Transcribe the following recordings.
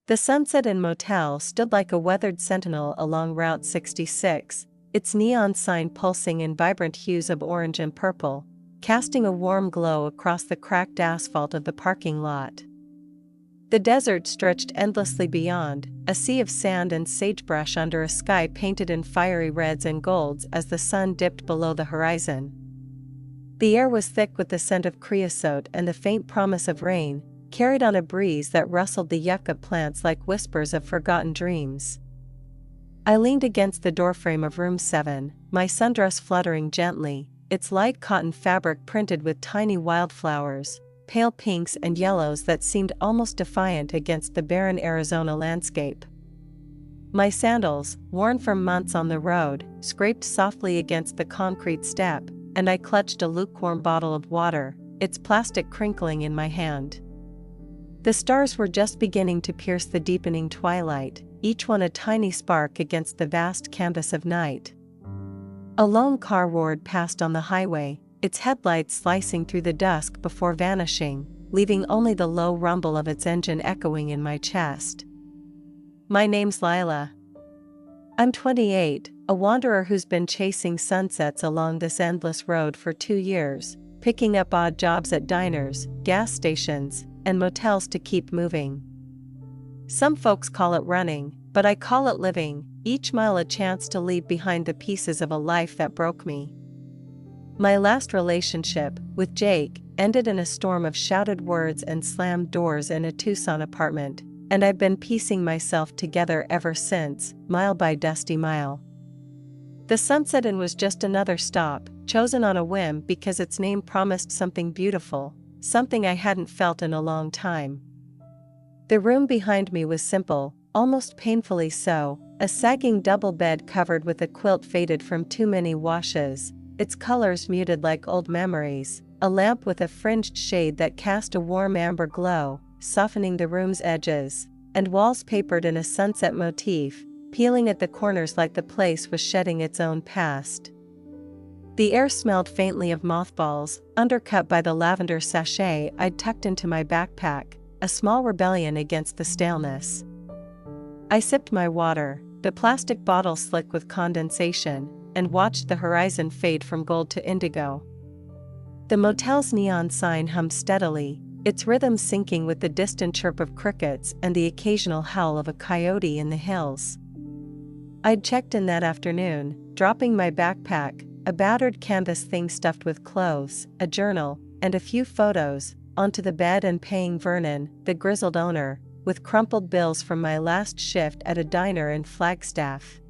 The Sunset Inn Motel stood like a weathered sentinel along Route 66, its neon sign pulsing in vibrant hues of orange and purple, casting a warm glow across the cracked asphalt of the parking lot. The desert stretched endlessly beyond, a sea of sand and sagebrush under a sky painted in fiery reds and golds as the sun dipped below the horizon. The air was thick with the scent of creosote and the faint promise of rain, carried on a breeze that rustled the yucca plants like whispers of forgotten dreams. I leaned against the doorframe of room 7, my sundress fluttering gently, its light cotton fabric printed with tiny wildflowers, pale pinks and yellows that seemed almost defiant against the barren Arizona landscape. My sandals, worn from months on the road, scraped softly against the concrete step, and I clutched a lukewarm bottle of water, its plastic crinkling in my hand. The stars were just beginning to pierce the deepening twilight, each one a tiny spark against the vast canvas of night. A lone car roared past on the highway, its headlights slicing through the dusk before vanishing, leaving only the low rumble of its engine echoing in my chest. My name's Lyla. I'm 28, a wanderer who's been chasing sunsets along this endless road for 2 years, picking up odd jobs at diners, gas stations, and motels to keep moving. Some folks call it running, but I call it living, each mile a chance to leave behind the pieces of a life that broke me. My last relationship, with Jake, ended in a storm of shouted words and slammed doors in a Tucson apartment, and I've been piecing myself together ever since, mile by dusty mile. The Sunset Inn was just another stop, chosen on a whim because its name promised something beautiful, something I hadn't felt in a long time. The room behind me was simple, almost painfully so, a sagging double bed covered with a quilt faded from too many washes, its colors muted like old memories, a lamp with a fringed shade that cast a warm amber glow, softening the room's edges, and walls papered in a sunset motif, peeling at the corners like the place was shedding its own past. The air smelled faintly of mothballs, undercut by the lavender sachet I'd tucked into my backpack, a small rebellion against the staleness. I sipped my water, the plastic bottle slick with condensation, and watched the horizon fade from gold to indigo. The motel's neon sign hummed steadily, its rhythm syncing with the distant chirp of crickets and the occasional howl of a coyote in the hills. I'd checked in that afternoon, dropping my backpack, a battered canvas thing stuffed with clothes, a journal, and a few photos, onto the bed and paying Vernon, the grizzled owner, with crumpled bills from my last shift at a diner in Flagstaff.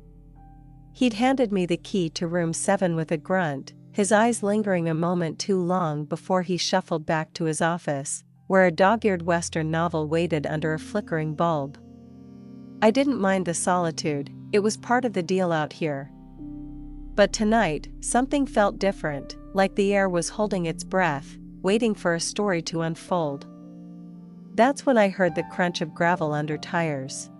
He'd handed me the key to room 7 with a grunt, his eyes lingering a moment too long before he shuffled back to his office, where a dog-eared Western novel waited under a flickering bulb. I didn't mind the solitude, it was part of the deal out here. But tonight, something felt different, like the air was holding its breath, waiting for a story to unfold. That's when I heard the crunch of gravel under tires.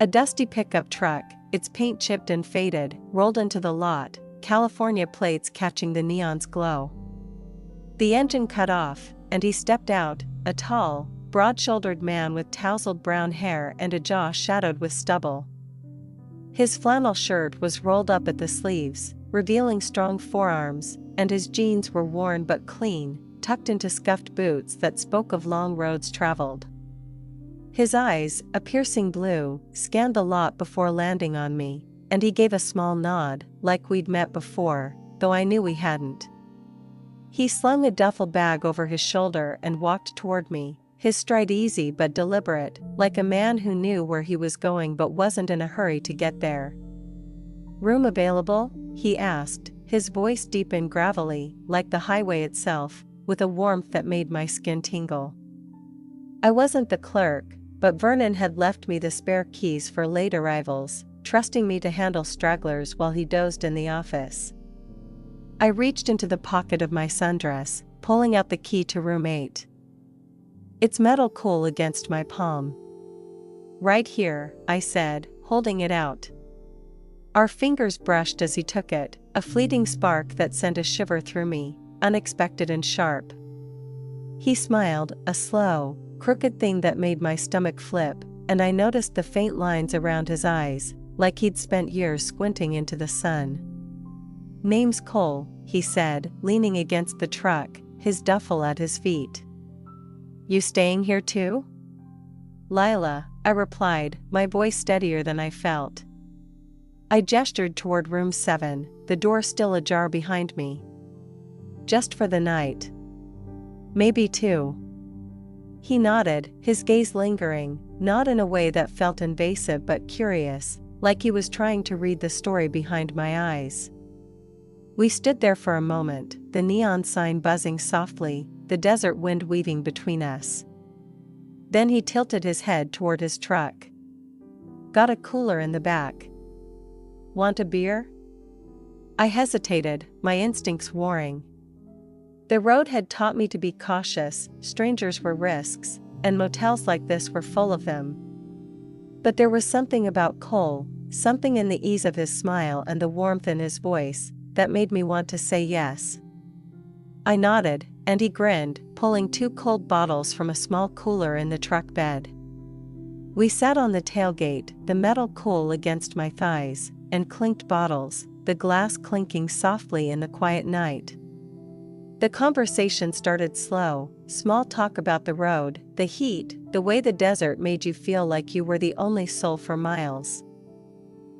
A dusty pickup truck, its paint chipped and faded, rolled into the lot, California plates catching the neon's glow. The engine cut off, and he stepped out, a tall, broad-shouldered man with tousled brown hair and a jaw shadowed with stubble. His flannel shirt was rolled up at the sleeves, revealing strong forearms, and his jeans were worn but clean, tucked into scuffed boots that spoke of long roads traveled. His eyes, a piercing blue, scanned the lot before landing on me, and he gave a small nod, like we'd met before, though I knew we hadn't. He slung a duffel bag over his shoulder and walked toward me, his stride easy but deliberate, like a man who knew where he was going but wasn't in a hurry to get there. "Room available?" he asked, his voice deep and gravelly, like the highway itself, with a warmth that made my skin tingle. I wasn't the clerk, but Vernon had left me the spare keys for late arrivals, trusting me to handle stragglers while he dozed in the office. I reached into the pocket of my sundress, pulling out the key to room 8. Its metal cool against my palm. "Right here," I said, holding it out. Our fingers brushed as he took it, a fleeting spark that sent a shiver through me, unexpected and sharp. He smiled, a slow, crooked thing that made my stomach flip, and I noticed the faint lines around his eyes, like he'd spent years squinting into the sun. "Name's Cole," he said, leaning against the truck, his duffel at his feet. "You staying here too?" "Lyla," I replied, my voice steadier than I felt. I gestured toward room 7, the door still ajar behind me. "Just for the night?" "Maybe 2. He nodded, his gaze lingering, not in a way that felt invasive but curious, like he was trying to read the story behind my eyes. We stood there for a moment, the neon sign buzzing softly, the desert wind weaving between us. Then he tilted his head toward his truck. "Got a cooler in the back. Want a beer?" I hesitated, my instincts warring. The road had taught me to be cautious, strangers were risks, and motels like this were full of them. But there was something about Cole, something in the ease of his smile and the warmth in his voice, that made me want to say yes. I nodded, and he grinned, pulling 2 cold bottles from a small cooler in the truck bed. We sat on the tailgate, the metal cool against my thighs, and clinked bottles, the glass clinking softly in the quiet night. The conversation started slow, small talk about the road, the heat, the way the desert made you feel like you were the only soul for miles.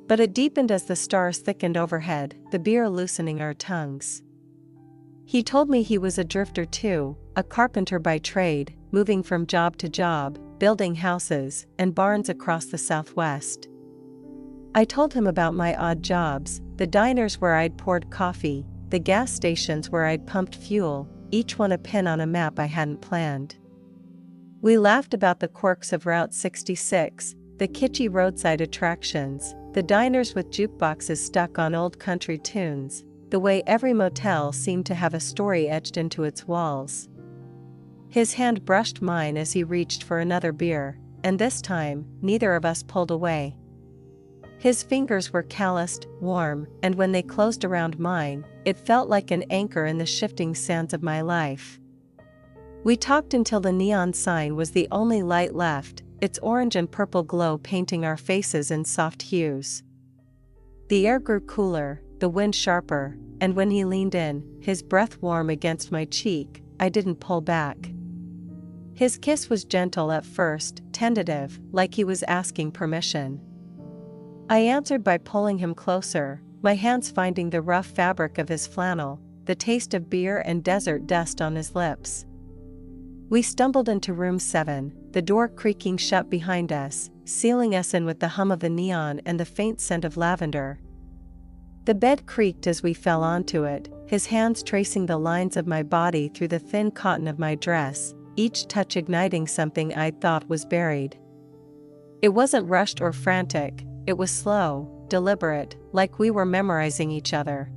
But it deepened as the stars thickened overhead, the beer loosening our tongues. He told me he was a drifter too, a carpenter by trade, moving from job to job, building houses and barns across the Southwest. I told him about my odd jobs, the diners where I'd poured coffee, the gas stations where I'd pumped fuel, each one a pin on a map I hadn't planned. We laughed about the quirks of Route 66, the kitschy roadside attractions, the diners with jukeboxes stuck on old country tunes, the way every motel seemed to have a story etched into its walls. His hand brushed mine as he reached for another beer, and this time, neither of us pulled away. His fingers were calloused, warm, and when they closed around mine, it felt like an anchor in the shifting sands of my life. We talked until the neon sign was the only light left, its orange and purple glow painting our faces in soft hues. The air grew cooler, the wind sharper, and when he leaned in, his breath warm against my cheek, I didn't pull back. His kiss was gentle at first, tentative, like he was asking permission. I answered by pulling him closer, my hands finding the rough fabric of his flannel, the taste of beer and desert dust on his lips. We stumbled into room 7, the door creaking shut behind us, sealing us in with the hum of the neon and the faint scent of lavender. The bed creaked as we fell onto it, his hands tracing the lines of my body through the thin cotton of my dress, each touch igniting something I thought was buried. It wasn't rushed or frantic, it was slow, deliberate, like we were memorizing each other.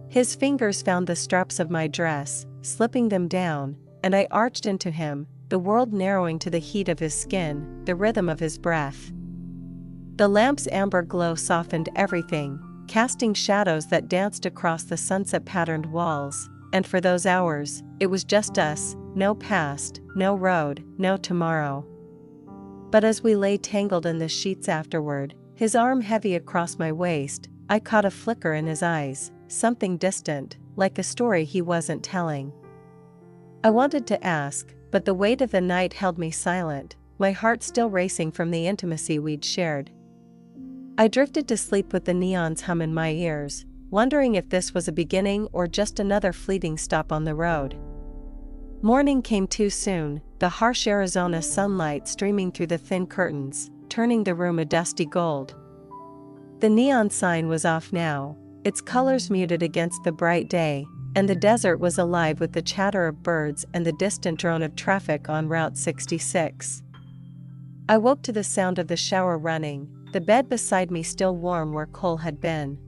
His fingers found the straps of my dress, slipping them down, and I arched into him, the world narrowing to the heat of his skin, the rhythm of his breath. The lamp's amber glow softened everything, casting shadows that danced across the sunset-patterned walls, and for those hours, it was just us, no past, no road, no tomorrow. But as we lay tangled in the sheets afterward, his arm heavy across my waist, I caught a flicker in his eyes, something distant, like a story he wasn't telling. I wanted to ask, but the weight of the night held me silent, my heart still racing from the intimacy we'd shared. I drifted to sleep with the neon's hum in my ears, wondering if this was a beginning or just another fleeting stop on the road. Morning came too soon, the harsh Arizona sunlight streaming through the thin curtains, turning the room a dusty gold. The neon sign was off now, its colors muted against the bright day, and the desert was alive with the chatter of birds and the distant drone of traffic on Route 66. I woke to the sound of the shower running, the bed beside me still warm where Cole had been.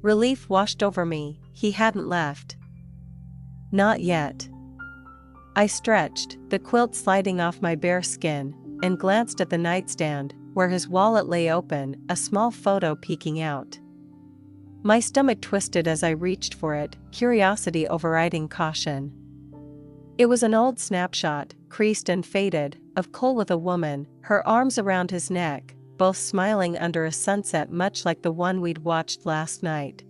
Relief washed over me, he hadn't left. Not yet. I stretched, the quilt sliding off my bare skin, and glanced at the nightstand, where his wallet lay open, a small photo peeking out. My stomach twisted as I reached for it, curiosity overriding caution. It was an old snapshot, creased and faded, of Cole with a woman, her arms around his neck, both smiling under a sunset much like the one we'd watched last night.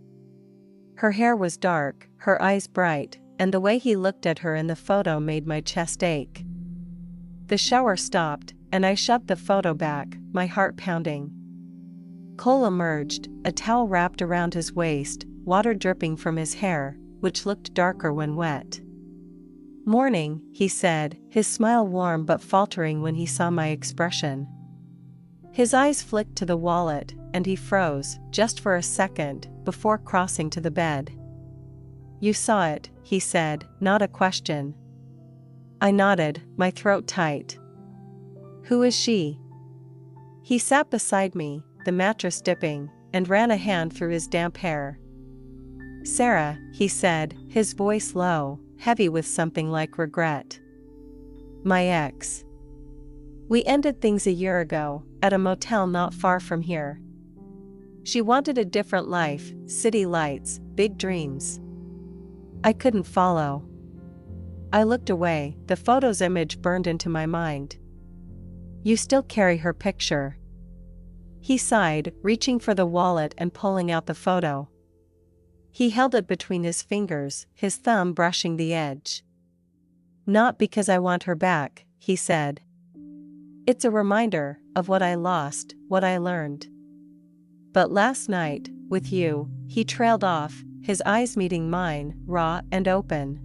Her hair was dark, her eyes bright, and the way he looked at her in the photo made my chest ache. The shower stopped, and I shoved the photo back, my heart pounding. Cole emerged, a towel wrapped around his waist, water dripping from his hair, which looked darker when wet. "Morning," he said, his smile warm but faltering when he saw my expression. His eyes flicked to the wallet, and he froze, just for a second, before crossing to the bed. "You saw it," he said, not a question. I nodded, my throat tight. "Who is she?" He sat beside me, the mattress dipping, and ran a hand through his damp hair. "Sarah," he said, his voice low, heavy with something like regret. "My ex. We ended things a year ago, at a motel not far from here. She wanted a different life, city lights, big dreams. I couldn't follow." I looked away, the photo's image burned into my mind. "You still carry her picture?" He sighed, reaching for the wallet and pulling out the photo. He held it between his fingers, his thumb brushing the edge. "Not because I want her back," he said. "It's a reminder of what I lost, what I learned. But last night, with you," he trailed off, his eyes meeting mine, raw and open.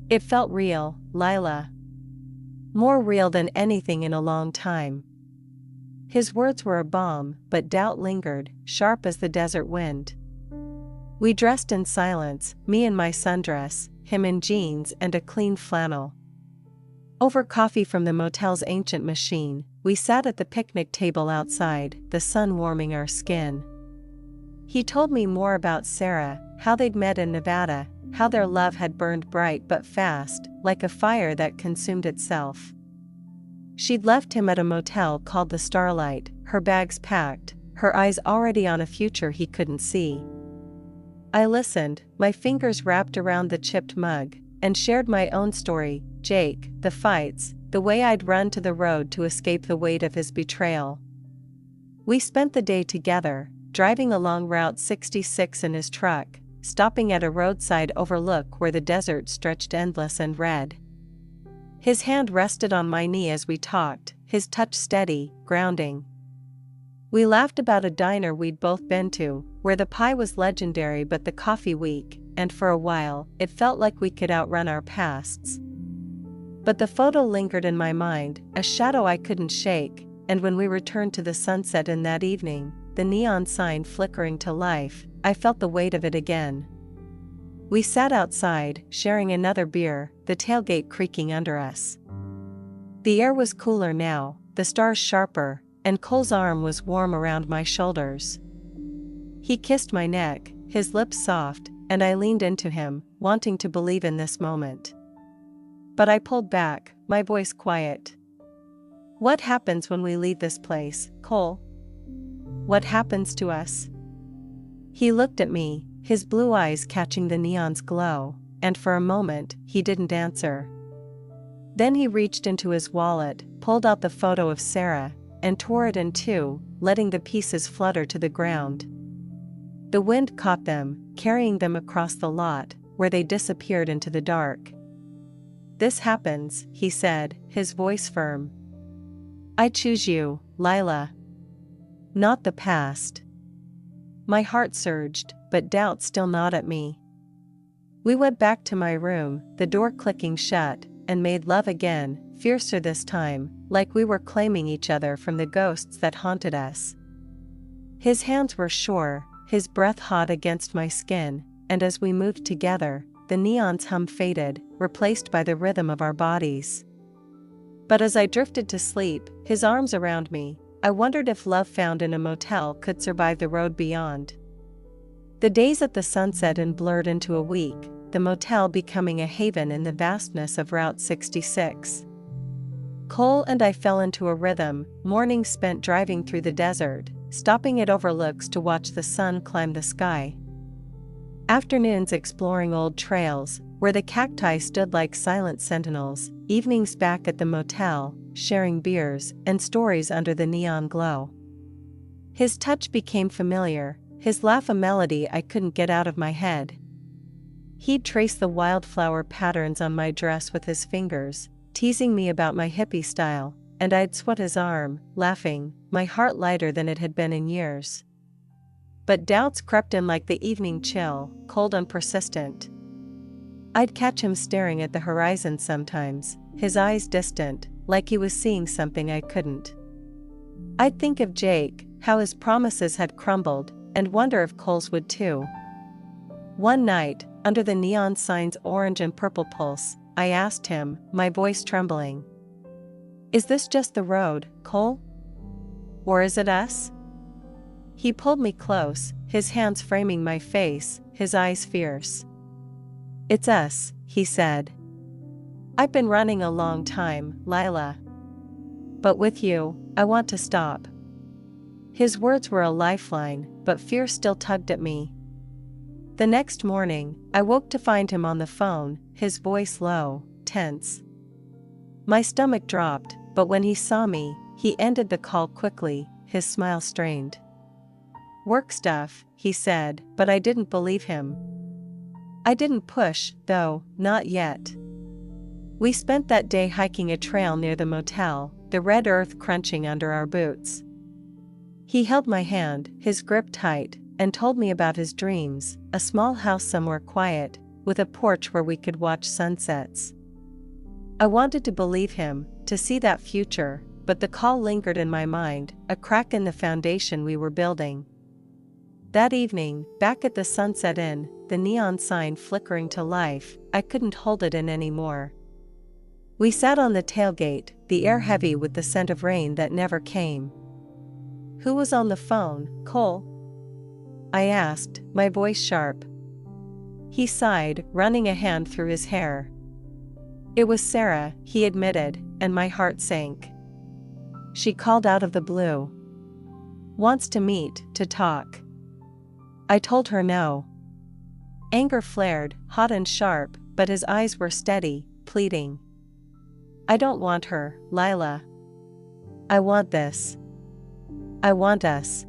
"It felt real, Lyla. More real than anything in a long time." His words were a balm, but doubt lingered, sharp as the desert wind. We dressed in silence, me in my sundress, him in jeans and a clean flannel. Over coffee from the motel's ancient machine, we sat at the picnic table outside, the sun warming our skin. He told me more about Sarah, how they'd met in Nevada, how their love had burned bright but fast, like a fire that consumed itself. She'd left him at a motel called the Starlight, her bags packed, her eyes already on a future he couldn't see. I listened, my fingers wrapped around the chipped mug, and shared my own story, Jake, the fights, the way I'd run to the road to escape the weight of his betrayal. We spent the day together, driving along Route 66 in his truck, stopping at a roadside overlook where the desert stretched endless and red. His hand rested on my knee as we talked, his touch steady, grounding. We laughed about a diner we'd both been to, where the pie was legendary but the coffee weak, and for a while, it felt like we could outrun our pasts. But the photo lingered in my mind, a shadow I couldn't shake, and when we returned to the sunset in that evening, the neon sign flickering to life, I felt the weight of it again. We sat outside, sharing another beer, the tailgate creaking under us. The air was cooler now, the stars sharper, and Cole's arm was warm around my shoulders. He kissed my neck, his lips soft, and I leaned into him, wanting to believe in this moment. But I pulled back, my voice quiet. "What happens when we leave this place, Cole? What happens to us?" He looked at me, his blue eyes catching the neon's glow, and for a moment, he didn't answer. Then he reached into his wallet, pulled out the photo of Sarah, and tore it in two, letting the pieces flutter to the ground. The wind caught them, carrying them across the lot, where they disappeared into the dark. "This happens," he said, his voice firm. "I choose you, Lyla. Not the past." My heart surged, but doubt still gnawed at me. We went back to my room, the door clicking shut, and made love again, fiercer this time, like we were claiming each other from the ghosts that haunted us. His hands were sure, his breath hot against my skin, and as we moved together, the neon's hum faded, replaced by the rhythm of our bodies. But as I drifted to sleep, his arms around me, I wondered if love found in a motel could survive the road beyond. The days at the sunset and blurred into a week, the motel becoming a haven in the vastness of Route 66. Cole and I fell into a rhythm, mornings spent driving through the desert, stopping at overlooks to watch the sun climb the sky. Afternoons exploring old trails, where the cacti stood like silent sentinels, evenings back at the motel, sharing beers and stories under the neon glow. His touch became familiar, his laugh a melody I couldn't get out of my head. He'd trace the wildflower patterns on my dress with his fingers, teasing me about my hippie style, and I'd swat his arm, laughing, my heart lighter than it had been in years. But doubts crept in like the evening chill, cold and persistent. I'd catch him staring at the horizon sometimes, his eyes distant, like he was seeing something I couldn't. I'd think of Jake, how his promises had crumbled, and wonder if Cole's would too. One night, under the neon sign's orange and purple pulse, I asked him, my voice trembling, "Is this just the road, Cole? Or is it us?" He pulled me close, his hands framing my face, his eyes fierce. "It's us," he said. "I've been running a long time, Lyla. But with you, I want to stop." His words were a lifeline, but fear still tugged at me. The next morning, I woke to find him on the phone, his voice low, tense. My stomach dropped, but when he saw me, he ended the call quickly, his smile strained. "Work stuff," he said, but I didn't believe him. I didn't push, though, not yet. We spent that day hiking a trail near the motel, the red earth crunching under our boots. He held my hand, his grip tight, and told me about his dreams, a small house somewhere quiet, with a porch where we could watch sunsets. I wanted to believe him, to see that future, but the call lingered in my mind, a crack in the foundation we were building. That evening, back at the Sunset Inn, the neon sign flickering to life, I couldn't hold it in anymore. We sat on the tailgate, the air heavy with the scent of rain that never came. "Who was on the phone, Cole?" I asked, my voice sharp. He sighed, running a hand through his hair. "It was Sarah," he admitted, and my heart sank. "She called out of the blue. Wants to meet, to talk." I told her no. Anger flared, hot and sharp, but his eyes were steady, pleading. "I don't want her, Lyla. I want this. I want us."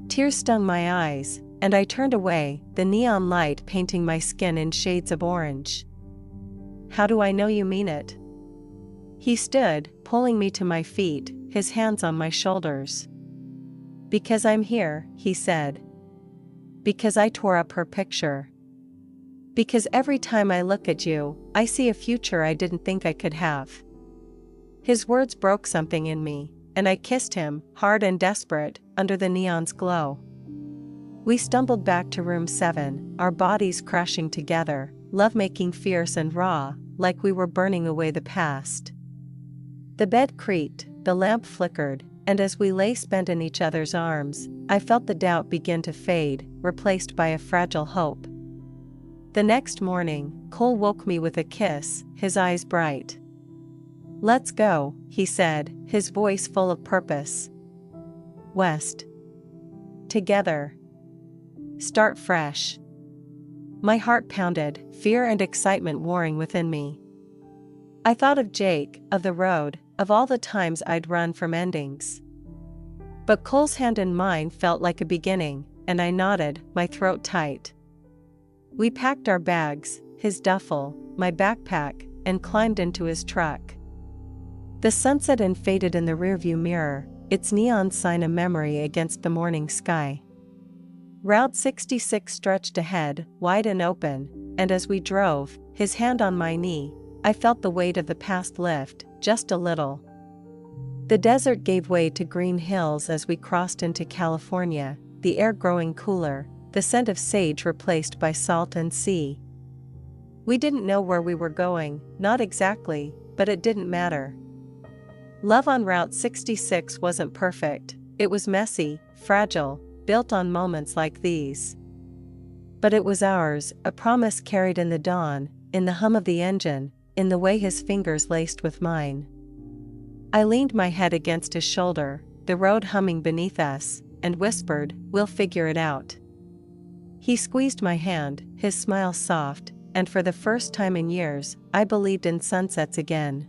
Tears stung my eyes, and I turned away, the neon light painting my skin in shades of orange. "How do I know you mean it?" He stood, pulling me to my feet, his hands on my shoulders. "Because I'm here," he said. "Because I tore up her picture. Because every time I look at you, I see a future I didn't think I could have." His words broke something in me, and I kissed him, hard and desperate, under the neon's glow. We stumbled back to room 7, our bodies crashing together, lovemaking fierce and raw, like we were burning away the past. The bed creaked, the lamp flickered, and as we lay spent in each other's arms, I felt the doubt begin to fade, replaced by a fragile hope. The next morning, Cole woke me with a kiss, his eyes bright. "Let's go," he said, his voice full of purpose. "West. Together. Start fresh." My heart pounded, fear and excitement warring within me. I thought of Jake, of the road, of all the times I'd run from endings. But Cole's hand in mine felt like a beginning, and I nodded, my throat tight. We packed our bags, his duffel, my backpack, and climbed into his truck. The sunset Inn faded in the rearview mirror, its neon sign a memory against the morning sky. Route 66 stretched ahead, wide and open, and as we drove, his hand on my knee, I felt the weight of the past lift, just a little. The desert gave way to green hills as we crossed into California, the air growing cooler, the scent of sage replaced by salt and sea. We didn't know where we were going, not exactly, but it didn't matter. Love on Route 66 wasn't perfect, it was messy, fragile, built on moments like these. But it was ours, a promise carried in the dawn, in the hum of the engine, in the way his fingers laced with mine. I leaned my head against his shoulder, the road humming beneath us, and whispered, "We'll figure it out." He squeezed my hand, his smile soft, and for the first time in years, I believed in sunsets again.